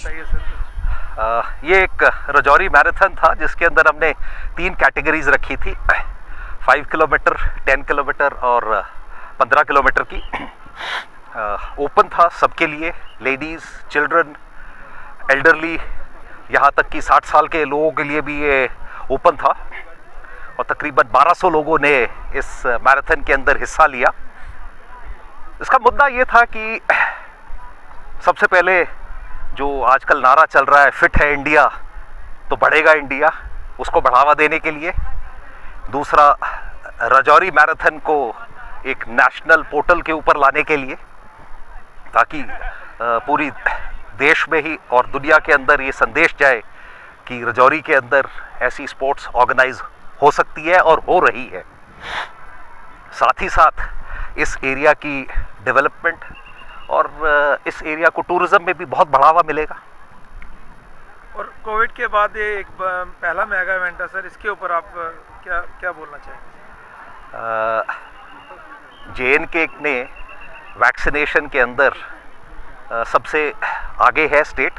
बताइए सर। ये एक रजौरी मैराथन था जिसके अंदर हमने 3 कैटेगरीज रखी थी, 5 किलोमीटर, 10 किलोमीटर और 15 किलोमीटर की। ओपन था सबके लिए, लेडीज़, चिल्ड्रन, एल्डरली, यहाँ तक कि 60 साल के लोगों के लिए भी ये ओपन था। और तकरीबन 1200 लोगों ने इस मैराथन के अंदर हिस्सा लिया। इसका मुद्दा ये था कि सबसे पहले जो आजकल नारा चल रहा है, फिट है इंडिया तो बढ़ेगा इंडिया, उसको बढ़ावा देने के लिए। दूसरा, रजौरी मैराथन को एक नेशनल पोर्टल के ऊपर लाने के लिए, ताकि पूरी देश में ही और दुनिया के अंदर ये संदेश जाए कि रजौरी के अंदर ऐसी स्पोर्ट्स ऑर्गेनाइज हो सकती है और हो रही है। साथ ही साथ इस एरिया की डेवलपमेंट और इस एरिया को टूरिज्म में भी बहुत बढ़ावा मिलेगा। और कोविड के बाद ये एक पहला मेगा इवेंट है सर, इसके ऊपर आप क्या क्या बोलना चाहेंगे? JNK ने वैक्सीनेशन के अंदर सबसे आगे है स्टेट।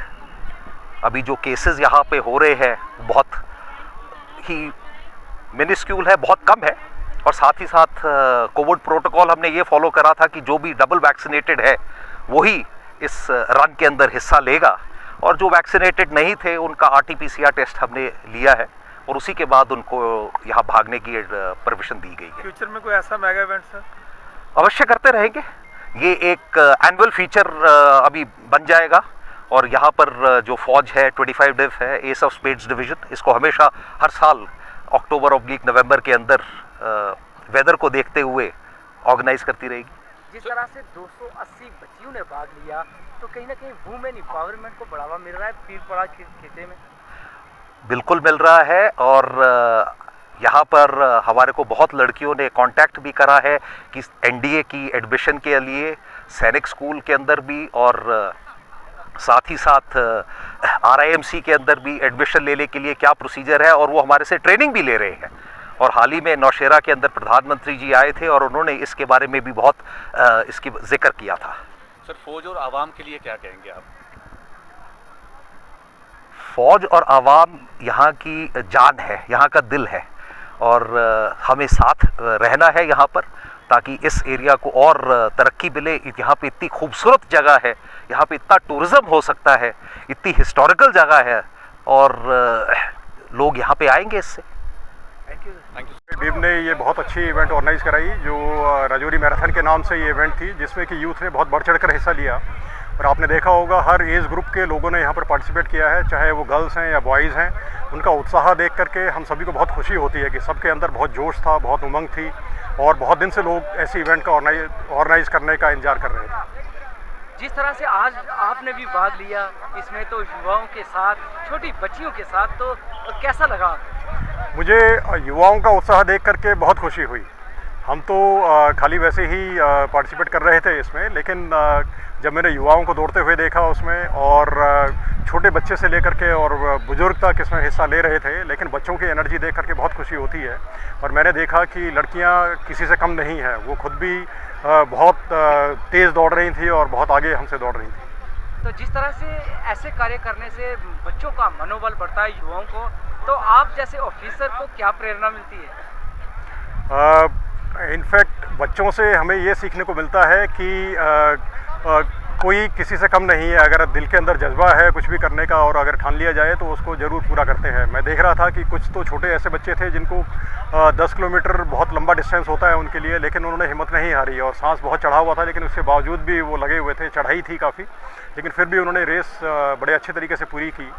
अभी जो केसेस यहाँ पे हो रहे हैं बहुत ही मिनिस्क्यूल है, बहुत कम है। और साथ ही साथ कोविड प्रोटोकॉल हमने ये फॉलो करा था कि जो भी डबल वैक्सीनेटेड है वही इस रन के अंदर हिस्सा लेगा, और जो वैक्सीनेटेड नहीं थे उनका RT-PCR टेस्ट हमने लिया है और उसी के बाद उनको यहाँ भागने की परमिशन दी गई है। फ्यूचर में कोई ऐसा मेगा इवेंट सर? अवश्य करते रहेंगे। ये एक एनुअल फीचर अभी बन जाएगा। और यहाँ पर जो फौज है 25 डिव है, एस ऑफ स्पेड्स डिवीजन, इसको हमेशा हर साल अक्टूबर-नवंबर के अंदर वेदर को देखते हुए ऑर्गेनाइज करती रहेगी। जिस तरह से 280 बच्चियों ने भाग लिया, तो कहीं ना कहीं वुमेन एम्पावरमेंट को बढ़ावा मिल रहा है पीरपड़ा खिते में? बिल्कुल मिल रहा है। और यहाँ पर हमारे को बहुत लड़कियों ने कांटेक्ट भी करा है कि NDA की एडमिशन के लिए सैनिक स्कूल के अंदर भी और साथ ही साथ RIMC के अंदर भी एडमिशन लेने के लिए क्या प्रोसीजर है, और वो हमारे से ट्रेनिंग भी ले रहे हैं। और हाल ही में नौशेरा के अंदर प्रधानमंत्री जी आए थे और उन्होंने इसके बारे में भी बहुत इसकी जिक्र किया था। सर, फौज और आवाम के लिए क्या कहेंगे आप? फौज और आवाम यहाँ की जान है, यहाँ का दिल है, और हमें साथ रहना है यहाँ पर, ताकि इस एरिया को और तरक्की मिले। यहाँ पे इतनी खूबसूरत जगह है, यहाँ पे इतना टूरिज़्म हो सकता है, इतनी हिस्टोरिकल जगह है, और लोग यहाँ पे आएंगे इससे। Thank you. डिव ने ये बहुत अच्छी इवेंट ऑर्गेनाइज कराई, जो रजौरी मैराथन के नाम से ये इवेंट थी, जिसमें कि यूथ ने बहुत बढ़ चढ़ कर हिस्सा लिया। और आपने देखा होगा हर एज ग्रुप के लोगों ने यहाँ पर पार्टिसिपेट किया है, चाहे वो गर्ल्स हैं या बॉयज़ हैं। उनका उत्साह देख करके हम सभी को बहुत खुशी होती है कि सबके अंदर बहुत जोश था, बहुत उमंग थी, और बहुत दिन से लोग ऐसी इवेंट का ऑर्गेनाइज करने का इंतजार कर रहे थे। जिस तरह से आज आपने भी भाग लिया इसमें, तो युवाओं के साथ, छोटी बच्चियों के साथ, तो कैसा लगा? मुझे युवाओं का उत्साह देख करके बहुत खुशी हुई। हम तो खाली वैसे ही पार्टिसिपेट कर रहे थे इसमें, लेकिन जब मैंने युवाओं को दौड़ते हुए देखा उसमें, और छोटे बच्चे से लेकर के और बुजुर्ग तक इसमें हिस्सा ले रहे थे, लेकिन बच्चों की एनर्जी देख करके बहुत खुशी होती है। और मैंने देखा कि लड़कियां किसी से कम नहीं हैं, वो खुद भी बहुत तेज़ दौड़ रही थी और बहुत आगे हमसे दौड़ रही थी। तो जिस तरह से ऐसे कार्य करने से बच्चों का मनोबल बढ़ता है, युवाओं को, तो आप जैसे ऑफिसर को क्या प्रेरणा मिलती है? इनफैक्ट बच्चों से हमें ये सीखने को मिलता है कि कोई किसी से कम नहीं है। अगर दिल के अंदर जज्बा है कुछ भी करने का, और अगर ठान लिया जाए तो उसको ज़रूर पूरा करते हैं। मैं देख रहा था कि कुछ तो छोटे ऐसे बच्चे थे जिनको 10 किलोमीटर बहुत लंबा डिस्टेंस होता है उनके लिए, लेकिन उन्होंने हिम्मत नहीं हारी, और सांस बहुत चढ़ा हुआ था, लेकिन उसके बावजूद भी वो लगे हुए थे। चढ़ाई थी काफ़ी, लेकिन फिर भी उन्होंने रेस बड़े अच्छे तरीके से पूरी की।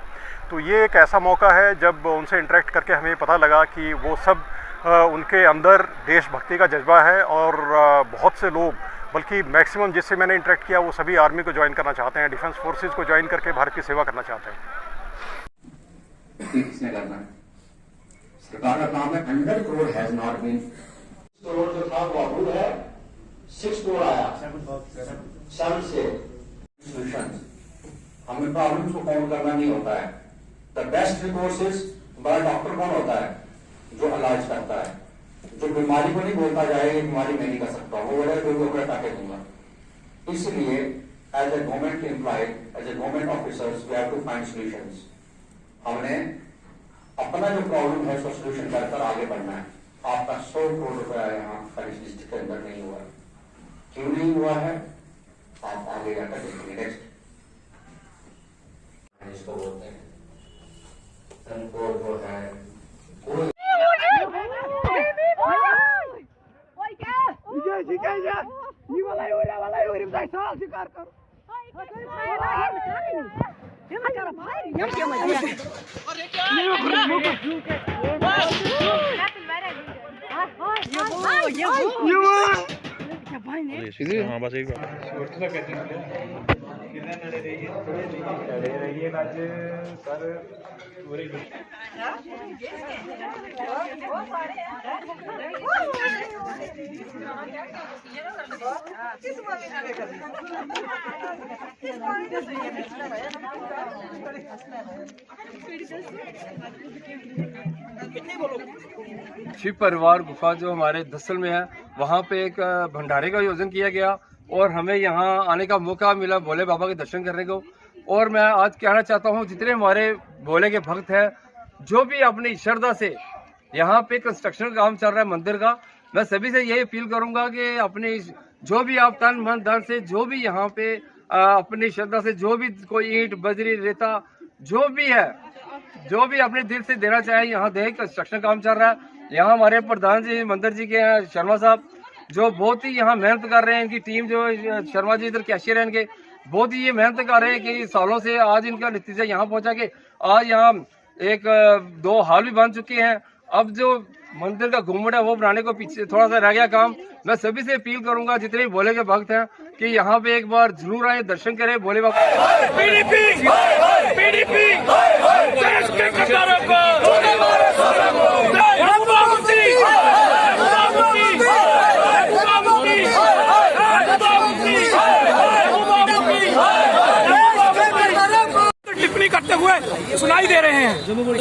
तो ये एक ऐसा मौका है जब उनसे इंटरेक्ट करके हमें पता लगा कि वो सब उनके अंदर देशभक्ति का जज्बा है, और बहुत से लोग, बल्कि मैक्सिमम जिससे मैंने इंटरेक्ट किया, वो सभी आर्मी को ज्वाइन करना चाहते हैं, डिफेंस फोर्सेस को ज्वाइन करके भारत की सेवा करना चाहते हैं। किसने करना है? सरकार का काम है। 100 crore has not been, crore जो था वो अप्रूव है, 6 करोड़ आया 7 से सोल्यूशन। हमें प्रॉब्लम्स को काउंट करना नहीं होता है। द बेस्ट रिसोर्सेज, बड़ा डॉक्टर कौन होता है? जो इलाज करता है, जो बीमारी को नहीं बोलता जाए ये बीमारी मैं नहीं कर सकता, वो बोले कोई टाके दूंगा। इसलिए as a government employee, as a government officers, we have to find solutions. हमने अपना जो प्रॉब्लम है उसका सोल्यूशन कर आगे बढ़ना है। आपका 100 करोड़ रुपया यहाँ खनिज लिस्ट के अंदर नहीं हुआ, क्यों नहीं हुआ है आप आगे जाकर देखेंगे। नेक्स्ट इसको बोलते हैं उनको जो है कोई हाँ बस एक शिव परिवार गुफा जो हमारे दसल में है, वहाँ पे एक भंडारे का आयोजन किया गया और हमें यहाँ आने का मौका मिला भोले बाबा के दर्शन करने को। और मैं आज कहना चाहता हूँ जितने हमारे भोले के भक्त हैं, जो भी अपनी श्रद्धा से यहाँ पे कंस्ट्रक्शन का काम चल रहा है मंदिर का, मैं सभी से यही अपील करूँगा कि अपनी जो भी आप तन मन धन से जो भी यहाँ पे अपनी श्रद्धा से जो भी कोई ईंट बजरी रेता जो भी है, जो भी अपने दिल से देना चाहे यहाँ दे। कंस्ट्रक्शन काम चल रहा है। यहाँ हमारे प्रधान जी मंदिर जी के हैं शर्मा साहब, जो बहुत ही यहाँ मेहनत कर रहे हैं। इनकी टीम जो शर्मा जी इधर कैशियर हैं इनके, बहुत ही ये मेहनत कर रहे हैं कि सालों से आज इनका नतीजा यहाँ पहुँचा के आज यहाँ एक 2 हॉल भी बन चुके हैं। अब जो मंदिर का घुम्मट है वो बनाने को पीछे थोड़ा सा रह गया काम। मैं सभी से अपील करूंगा जितने भोले के भक्त हैं कि यहाँ पे एक बार जरूर आए, दर्शन करें भोले बाबा। टिप्पणी करते हुए सुनाई दे रहे हैं।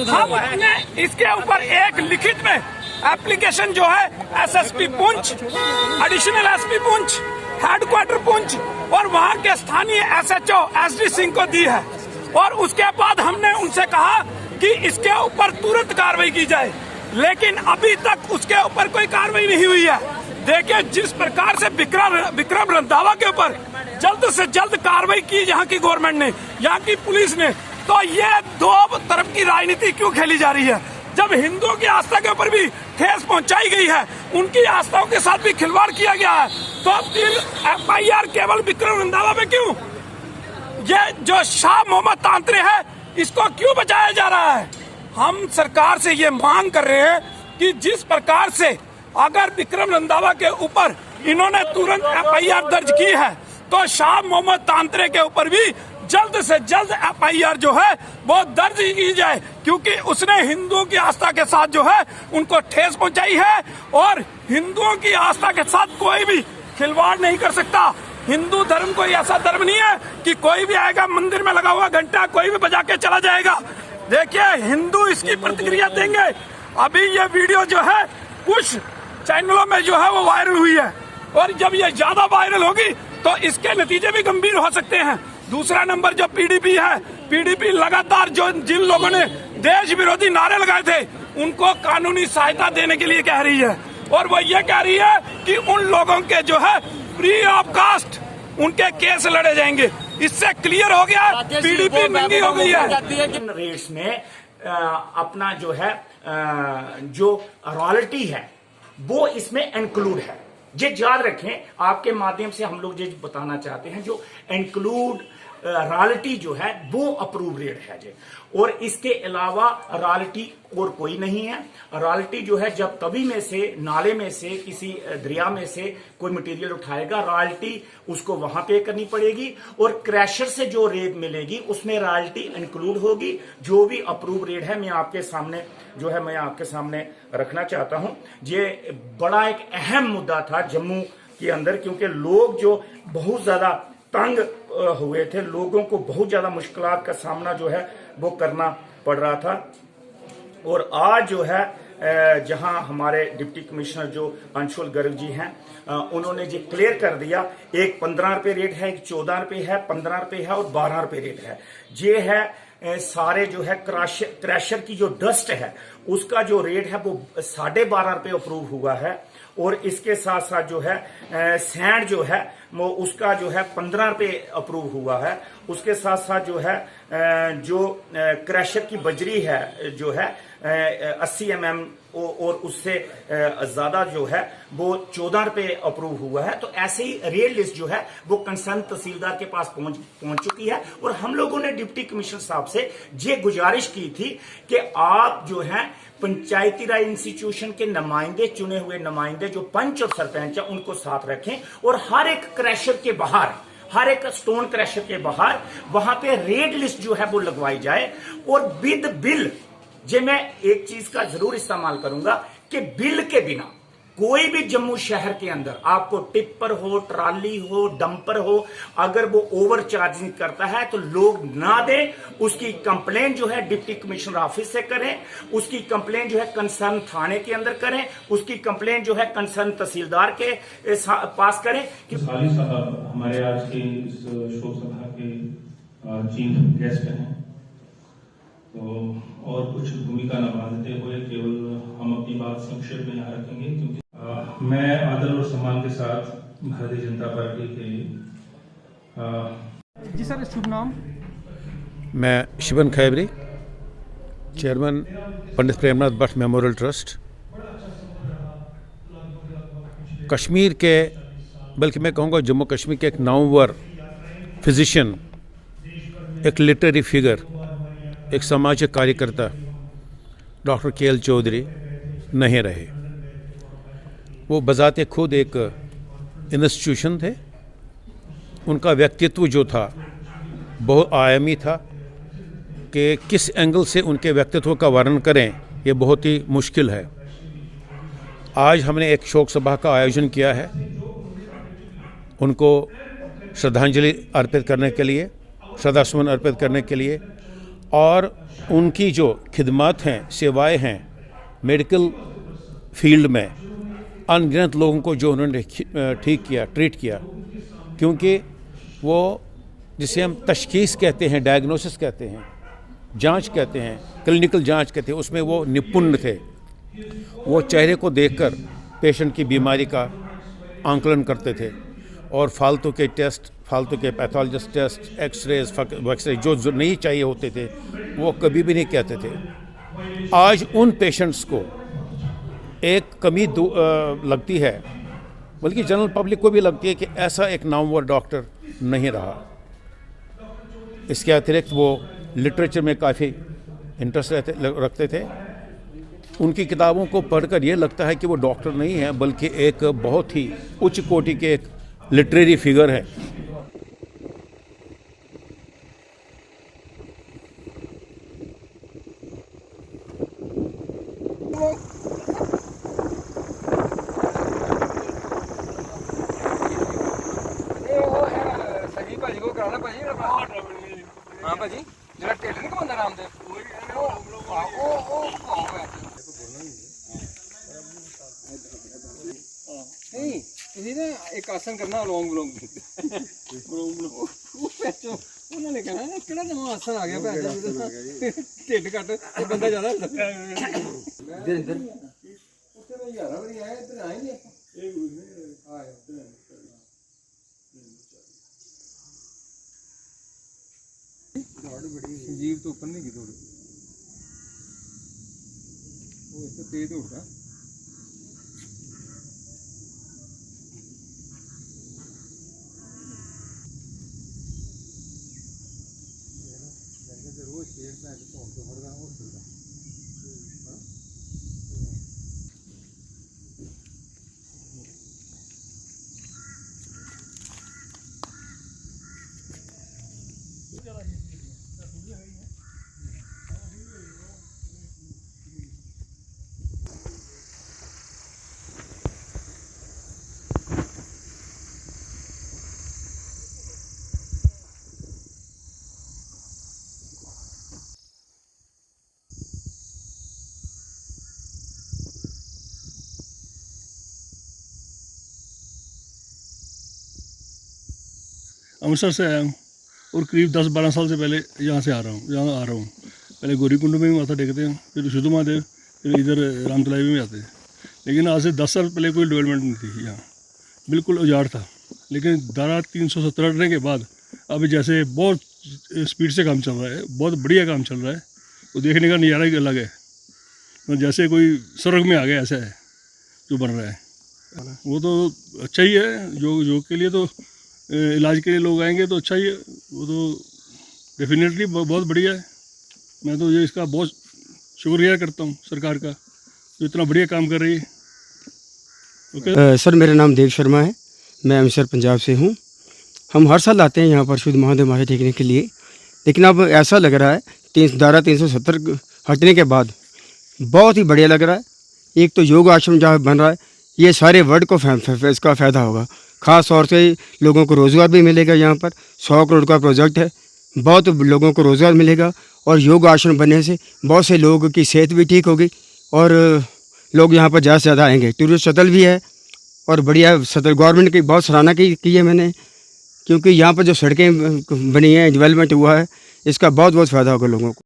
हमने इसके ऊपर एक लिखित में एप्लीकेशन जो है SSP Poonch, additional SP Poonch, headquarter Poonch और वहां के स्थानीय एसएचओ एसडी सिंह को दी है। और उसके बाद हमने उनसे कहा कि इसके ऊपर तुरंत कार्रवाई की जाए, लेकिन अभी तक उसके ऊपर कोई कार्रवाई नहीं हुई है। देखिए जिस प्रकार से विक्रम रंधावा के ऊपर जल्द से जल्द कार्रवाई की यहाँ की गवर्नमेंट ने, यहाँ की पुलिस ने, तो ये 2 तरफ की राजनीति क्यों खेली जा रही है? जब हिंदुओं की आस्था के ऊपर भी ठेस पहुंचाई गई है, उनकी आस्थाओं के साथ भी खिलवाड़ किया गया है, तो फिर FIR केवल विक्रम रंधावा पे क्यों? ये जो शाह मोहम्मद तांत्रे है, इसको क्यों बचाया जा रहा है? हम सरकार से ये मांग कर रहे हैं कि जिस प्रकार से अगर विक्रम रंधावा के ऊपर इन्होंने तुरंत FIR दर्ज की है, तो शाह मोहम्मद तांत्रे के ऊपर भी जल्द से जल्द FIR जो है वो दर्ज की जाए, क्योंकि उसने हिंदुओं की आस्था के साथ जो है उनको ठेस पहुंचाई है। और हिंदुओं की आस्था के साथ कोई भी खिलवाड़ नहीं कर सकता। हिंदू धर्म कोई ऐसा धर्म नहीं है कि कोई भी आएगा मंदिर में लगा हुआ घंटा कोई भी बजा के चला जाएगा। देखिए हिंदू इसकी प्रतिक्रिया देंगे। अभी ये वीडियो जो है कुछ चैनलों में जो है वो वायरल हुई है, और जब ये ज्यादा वायरल होगी तो इसके नतीजे भी गंभीर हो सकते हैं। दूसरा नंबर जो PDP है, PDP लगातार जो जिन लोगों ने देश विरोधी नारे लगाए थे उनको कानूनी सहायता देने के लिए कह रही है, और वो ये कह रही है कि उन लोगों के जो है फ्री ऑफ कास्ट उनके केस लड़े जाएंगे। इससे क्लियर हो गया PDP नंगी हो गई है। रेट्स में अपना जो है जो रॉयल्टी है वो इसमें इंक्लूड है। ये याद रखें, आपके माध्यम से हम लोग ये बताना चाहते हैं, जो इंक्लूड रॉयल्टी जो है वो अप्रूव रेट है जी, और इसके अलावा रॉयल्टी और कोई नहीं है। रॉयल्टी जो है जब तवी में से नाले में से किसी दरिया में से कोई मटेरियल उठाएगा, रॉयल्टी उसको वहां पे करनी पड़ेगी, और क्रैशर से जो रेट मिलेगी उसमें रॉयल्टी इंक्लूड होगी। जो भी अप्रूव रेट है मैं आपके सामने जो है मैं आपके सामने रखना चाहता हूं। ये बड़ा एक अहम मुद्दा था जम्मू के अंदर, क्योंकि लोग जो बहुत ज्यादा तंग हुए थे, लोगों को बहुत ज्यादा मुश्किलात का सामना जो है वो करना पड़ रहा था। और आज जो है जहां हमारे डिप्टी कमिश्नर जो अंशुल गर्ग जी हैं उन्होंने जो क्लियर कर दिया, एक 15 रुपए रेट है, एक 14 रुपए है, 15 रुपए है और 12 रुपए रेट है। ये है सारे जो है क्रैशर की जो डस्ट है उसका जो रेट है वो 12.5 रुपए अप्रूव हुआ है। और इसके साथ साथ जो है सैंड जो है वो उसका जो है 15 रुपए अप्रूव हुआ है। उसके साथ साथ जो है जो क्रैशर की बजरी है जो है 80 mm और उससे ज्यादा जो है वो 14 रुपए अप्रूव हुआ है। तो ऐसे ही रेट लिस्ट जो है वो कंसर्न तहसीलदार के पास पहुंच चुकी है। और हम लोगों ने डिप्टी कमिश्नर साहब से ये गुजारिश की थी कि आप जो है पंचायती राज इंस्टीट्यूशन के नुमाइंदे, चुने हुए नुमाइंदे जो पंच और सरपंच है उनको साथ रखें और हर एक क्रैशर के बाहर, हर एक स्टोन क्रैशर के बाहर वहां पे रेट लिस्ट जो है वो लगवाई जाए। और विद बिल, जे मैं एक चीज का जरूर इस्तेमाल करूंगा कि बिल के बिना कोई भी जम्मू शहर के अंदर आपको टिप्पर हो, ट्राली हो, डंपर हो, अगर वो ओवर चार्जिंग करता है तो लोग ना दें। उसकी कंप्लेंट जो है डिप्टी कमिश्नर ऑफिस से करें, उसकी कंप्लेंट जो है कंसर्न थाने के अंदर करें, उसकी कंप्लेंट जो है कंसर्न तहसीलदार के पास करें। साली साहब हमारे आज के इस शोक सभा के चीफ गेस्ट हैं, तो और कुछ भूमिका निभाते हुए केवल हम अपनी बात संक्षेप में यहाँ रखेंगे, क्योंकि मैं आदर और सम्मान के साथ भारतीय जनता पार्टी के जी सर, शुभ नाम? मैं शिवन खैबरी, चेयरमैन पंडित प्रेमनाथ भट्ट मेमोरियल ट्रस्ट। कश्मीर के, बल्कि मैं कहूँगा जम्मू कश्मीर के एक नामवर फिजिशियन, एक लिटरेरी फिगर, एक सामाजिक कार्यकर्ता डॉक्टर के.एल. चौधरी नहीं रहे। वो बजाते खुद एक इंस्टीट्यूशन थे। उनका व्यक्तित्व जो था बहुआयामी था कि किस एंगल से उनके व्यक्तित्व का वर्णन करें ये बहुत ही मुश्किल है। आज हमने एक शोक सभा का आयोजन किया है उनको श्रद्धांजलि अर्पित करने के लिए, श्रद्धासुमन अर्पित करने के लिए, और उनकी जो खिदमत हैं, सेवाएं हैं मेडिकल फील्ड में, अनगिनत लोगों को जो उन्होंने ठीक किया, ट्रीट किया, क्योंकि वो जिसे हम तशखीस कहते हैं, डायग्नोसिस कहते हैं, जांच कहते हैं, क्लिनिकल जांच कहते हैं, उसमें वो निपुण थे। वो चेहरे को देखकर पेशेंट की बीमारी का आंकलन करते थे और फालतू के टेस्ट, फालतू के पैथोलॉजिस्ट टेस्ट, एक्सरेज वक्सरे जो नहीं चाहिए होते थे वो कभी भी नहीं कहते थे। आज उन पेशेंट्स को एक कमी लगती है, बल्कि जनरल पब्लिक को भी लगती है कि ऐसा एक नामवर डॉक्टर नहीं रहा। इसके अतिरिक्त वो लिटरेचर में काफ़ी इंटरेस्ट रखते थे। उनकी किताबों को पढ़कर ये लगता है कि वो डॉक्टर नहीं है, बल्कि एक बहुत ही उच्च कोटि के एक लिटरेरी फिगर है। हाँ भाजी, जरा टेट नहीं कमांदा नाम दे नहीं, ਤੁਸੀਂ ਨਾ ਇੱਕ ਆਸਨ ਕਰਨਾ ਲੌਂਗ ਬਲੋਂਗ उन्होंने कहना किहड़ा नवां आसन आ गया भैन ढिड घट ते बंदा ज्यादा इधर उत्थे तो 11 बजे आए, इधर आए नहीं संजीव तो ऊपर नहीं की थोड़ी, वो इससे तेज होगा। रोज शेर में तो हर गाँव अमृतसर से आया हूँ और करीब 10-12 साल से पहले यहाँ से आ रहा हूँ। पहले गौरीकुंड में भी माथा टेकते हैं, फिर शुद्ध महादेव, फिर इधर रामतलाई में आते हैं। लेकिन आज से 10 साल पहले कोई डेवलपमेंट नहीं थी यहाँ, बिल्कुल उजाड़ था। लेकिन धारा 370 हटने के बाद अभी जैसे बहुत स्पीड से काम चल रहा है, बहुत बढ़िया काम चल रहा है। वो देखने का नज़ारा ही अलग है, तो जैसे कोई स्वर्ग में आ गया ऐसा है जो बन रहा है। वो तो अच्छा ही है, योग के लिए तो इलाज के लिए लोग आएंगे तो अच्छा ही है, वो तो डेफिनेटली बहुत बढ़िया है। मैं तो ये इसका बहुत शुक्रिया करता हूँ सरकार का, जो इतना बढ़िया काम कर रही है। ओके सर, मेरा नाम देव शर्मा है, मैं अमृतसर पंजाब से हूँ। हम हर साल आते हैं यहाँ पर शुद्ध महादेव माथा टेकने के लिए, लेकिन अब ऐसा लग रहा है धारा 370 हटने के बाद बहुत ही बढ़िया लग रहा है। एक तो योग आश्रम जहाँ बन रहा है, ये सारे वर्ल्ड को इसका फ़ायदा होगा। ख़ास तौर से लोगों को रोज़गार भी मिलेगा। यहाँ पर 100 करोड़ का प्रोजेक्ट है, बहुत लोगों को रोज़गार मिलेगा। और योग आश्रम बनने से बहुत से लोगों की सेहत भी ठीक होगी और लोग यहाँ पर ज़्यादा से ज़्यादा आएंगे। टूरिस्ट शटल भी है और बढ़िया गवर्नमेंट की बहुत सराहना की है मैंने, क्योंकि यहाँ पर जो सड़कें बनी हैं, डेवलपमेंट हुआ है, इसका बहुत बहुत फ़ायदा होगा लोगों को।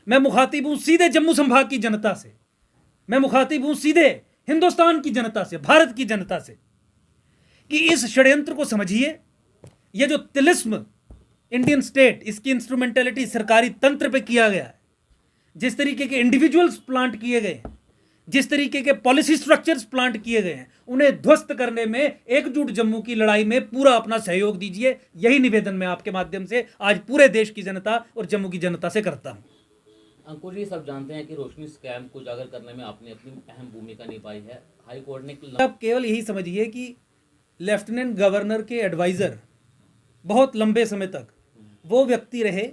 मैं मुखातिब हूं सीधे जम्मू संभाग की जनता से, मैं मुखातिब हूं सीधे हिंदुस्तान की जनता से, भारत की जनता से, कि इस षड्यंत्र को समझिए। यह जो तिलिस्म इंडियन स्टेट, इसकी इंस्ट्रूमेंटेलिटी सरकारी तंत्र पे किया गया है, जिस तरीके के इंडिविजुअल्स प्लांट किए गए हैं, जिस तरीके के पॉलिसी स्ट्रक्चर्स प्लांट किए गए हैं, उन्हें ध्वस्त करने में एकजुट जम्मू की लड़ाई में पूरा अपना सहयोग दीजिए। यही निवेदन मैं आपके माध्यम से आज पूरे देश की जनता और जम्मू की जनता से करता हूं। अंकुर जी, सब जानते हैं कि रोशनी स्कैम को उजागर करने में आपने अपनी अहम भूमिका निभाई है। हाई कोर्ट ने आप केवल यही समझिए कि लेफ्टिनेंट गवर्नर के एडवाइज़र बहुत लंबे समय तक वो व्यक्ति रहे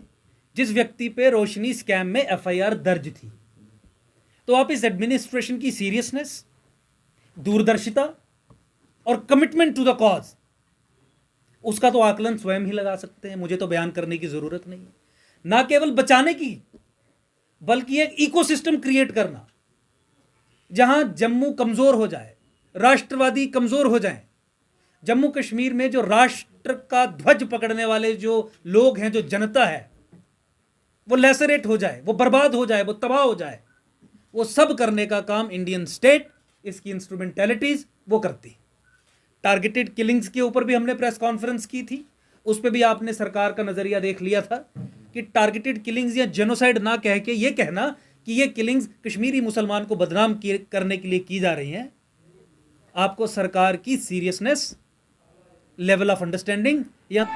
जिस व्यक्ति पे रोशनी स्कैम में FIR दर्ज थी। तो आप इस एडमिनिस्ट्रेशन की सीरियसनेस, दूरदर्शिता और कमिटमेंट टू द कॉज, उसका तो आकलन स्वयं ही लगा सकते हैं, मुझे तो बयान करने की ज़रूरत नहीं है। ना केवल बचाने की, बल्कि एक इकोसिस्टम क्रिएट करना जहां जम्मू कमज़ोर हो जाए, राष्ट्रवादी कमज़ोर हो जाएं, जम्मू कश्मीर में जो राष्ट्र का ध्वज पकड़ने वाले जो लोग हैं, जो जनता है, वो लैसरेट हो जाए, वो बर्बाद हो जाए, वो तबाह हो जाए। वो सब करने का काम इंडियन स्टेट, इसकी इंस्ट्रूमेंटैलिटीज वो करती। टारगेटेड किलिंग्स के ऊपर भी हमने प्रेस कॉन्फ्रेंस की थी, उस पर भी आपने सरकार का नज़रिया देख लिया था कि टारगेटेड किलिंग्स या जेनोसाइड ना कह के ये कहना कि ये किलिंग्स कश्मीरी मुसलमान को बदनाम करने के लिए की जा रही हैं, आपको सरकार की सीरियसनेस, लेवल ऑफ अंडरस्टैंडिंग या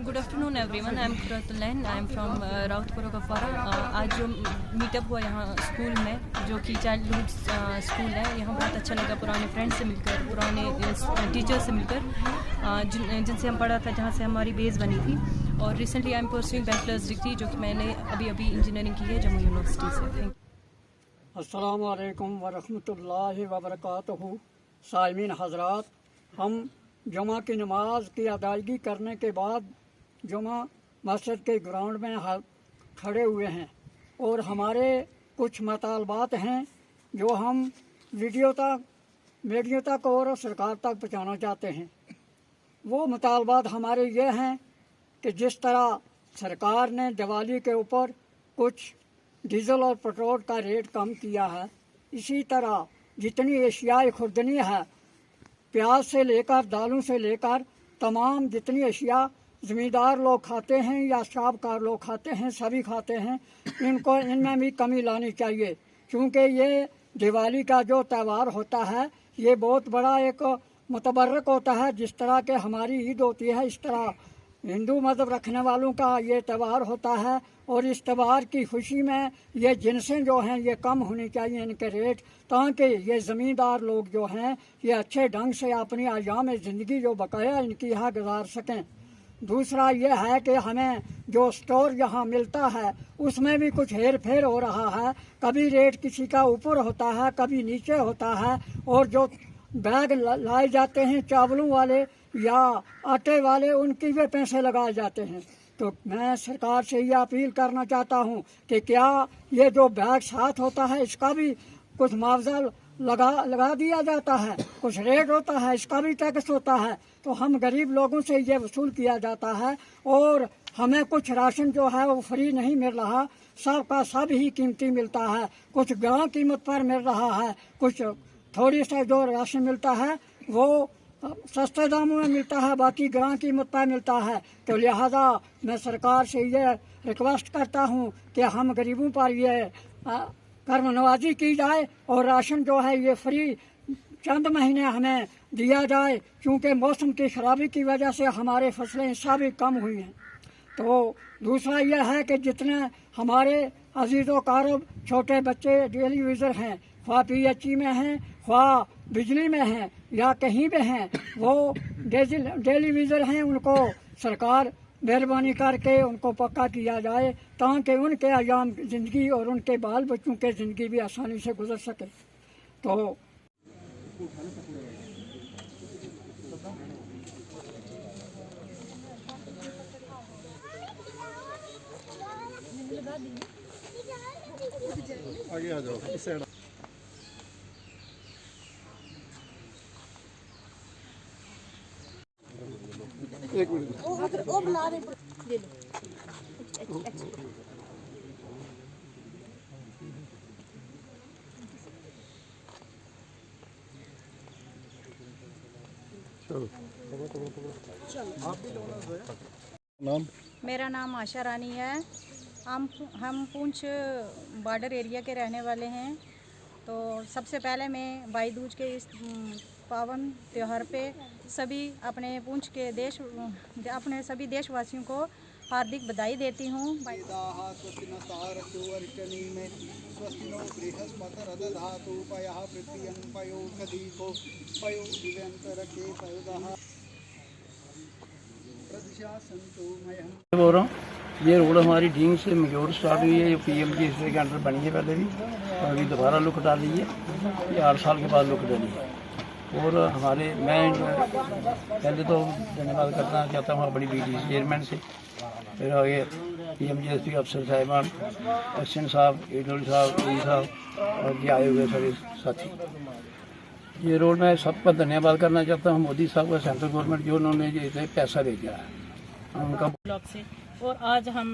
good afternoon everyone, I am Quratulain, I am from Rautpura Kafwara. आज जो मीटअप हुआ यहाँ स्कूल में, जो कि चाइल्डहुड स्कूल है, यहाँ बहुत अच्छा लगा। पुराने फ्रेंड्स से मिलकर, पुराने टीचर्स से मिलकर, जिनसे हम पढ़ा था, जहाँ से हमारी बेस बनी थी। और recently I am pursuing bachelors degree, जो कि मैंने अभी इंजीनियरिंग की है जम्मू यूनिवर्सिटी से। Thank you. अस्सलाम वालेकुम वरहमतुल्लाहि वबरकातुहू। साइमीन हजरात, हम जुमा की नमाज की अदायगी करने के बाद जुमा मस्जिद के ग्राउंड में खड़े हुए हैं और हमारे कुछ मतालबात हैं जो हम मीडिया तक और सरकार तक पहुँचाना चाहते हैं। वो मतालबात हमारे ये हैं कि जिस तरह सरकार ने दिवाली के ऊपर कुछ डीजल और पेट्रोल का रेट कम किया है, इसी तरह जितनी एशियाई खुर्दनी है प्याज से लेकर दालों से लेकर तमाम जितनी अशिया ज़मींदार लोग खाते हैं या शाहकार लोग खाते हैं, सभी खाते हैं। इनको इनमें भी कमी लानी चाहिए, क्योंकि ये दिवाली का जो त्यौहार होता है ये बहुत बड़ा एक मुतबर्रक होता है। जिस तरह के हमारी ईद होती है, इस तरह हिंदू मज़हब रखने वालों का ये त्यौहार होता है। और इस त्यौहार की खुशी में ये जिनसें जो हैं ये कम होनी चाहिए इनके रेट, ताकि ये ज़मींदार लोग जो हैं ये अच्छे ढंग से अपनी अयाम ज़िंदगी जो बकाया इनकी यहाँ गुजार सकें। दूसरा ये है कि हमें जो स्टोर यहाँ मिलता है उसमें भी कुछ हेर फेर हो रहा है। कभी रेट किसी का ऊपर होता है, कभी नीचे होता है। और जो बैग लाए जाते हैं चावलों वाले या आटे वाले, उनकी भी पैसे लगाए जाते हैं। तो मैं सरकार से ये अपील करना चाहता हूँ कि क्या ये जो बैग साथ होता है इसका भी कुछ मुआवजा लगा दिया जाता है, कुछ रेट होता है, इसका भी टैक्स होता है। तो हम गरीब लोगों से ये वसूल किया जाता है और हमें कुछ राशन जो है वो फ्री नहीं मिल रहा, सब का सब ही कीमती मिलता है। कुछ ग्राम कीमत पर मिल रहा है, कुछ थोड़ी सा जो राशन मिलता है वो सस्ते दामों में मिलता है, बाकी ग्राम कीमत पर मिलता है। तो लिहाजा मैं सरकार से ये रिक्वेस्ट करता हूँ कि हम गरीबों पर ये कर्म नवाजी की जाए और राशन जो है ये फ्री चंद महीने हमें दिया जाए, क्योंकि मौसम की खराबी की वजह से हमारे फसलें सभी कम हुई हैं। तो दूसरा यह है कि जितने हमारे अजीज़ो कारब छोटे बच्चे डेली यूज़र हैं, ख्वाह PHE में हैं, ख्वाह बिजली में हैं या कहीं भी हैं, वो डेली यूज़र हैं, उनको सरकार मेहरबानी करके उनको पक्का किया जाए ताकि उनके अयाम ज़िंदगी और उनके बाल बच्चों के ज़िंदगी भी आसानी से गुजर सके। तो आगे आ जाओ, इस साइड। एक मिनट, वो बना रहे, ले लो। नाम? मेरा नाम आशा रानी है। हम पूंछ बॉर्डर एरिया के रहने वाले हैं। तो सबसे पहले मैं भाई दूज के इस पावन त्यौहार पे सभी अपने सभी देशवासियों को हार्दिक बधाई देती हूँ। बोल रहा हूँ, ये रोड हमारी ढींग से मजोर स्टार्ट हुई है। ये PMGSY के अंडर बनी है पहले भी, और अभी दोबारा लुक डाली है। ये 8 साल के बाद लुक डाली है। और मैं पहले तो धन्यवाद करना चाहता हूँ अपनी BDC चेयरमैन से, फिर आगे PMGSY अफसर साहिबान, एक्शन साहब, AD साहब, AE साहब और ये आए हुए सभी साथी। ये रोड में सबका धन्यवाद करना चाहता हूँ मोदी साहब का, सेंट्रल गवर्नमेंट जो उन्होंने ये पैसा भेजा है उनका ब्लॉक से। और आज हम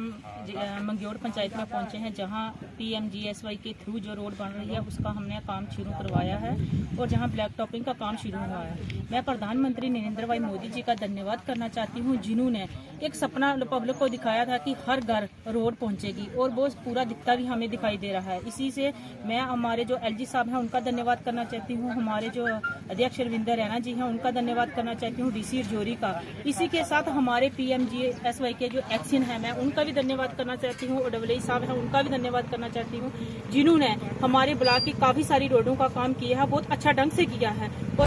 मंग्योड़ पंचायत में पहुंचे हैं, जहां PMGSY के थ्रू जो रोड बन रही है उसका हमने काम शुरू करवाया है और जहां ब्लैक टॉपिंग का काम शुरू हुआ है। मैं प्रधानमंत्री नरेंद्र भाई मोदी जी का धन्यवाद करना चाहती हूं, जिन्होंने एक सपना पब्लिक को दिखाया था कि हर घर रोड पहुंचेगी, और वो पूरा दिखता भी हमें दिखाई दे रहा है। इसी से मैं हमारे जो LG साहब हैं उनका धन्यवाद करना चाहती हूँ, हमारे जो अध्यक्ष रविंदर रैना जी हैं उनका धन्यवाद करना चाहती हूँ, DC रजौरी का। इसी के साथ हमारे PMGSY के जो एक्शन है मैं उनका भी धन्यवाद करना चाहती हूँ, और AA साहब हैं उनका भी धन्यवाद करना चाहती हूँ, जिन्होंने हमारे ब्लॉक की काफी सारी रोडों का काम किया है, बहुत अच्छा ढंग से किया है। और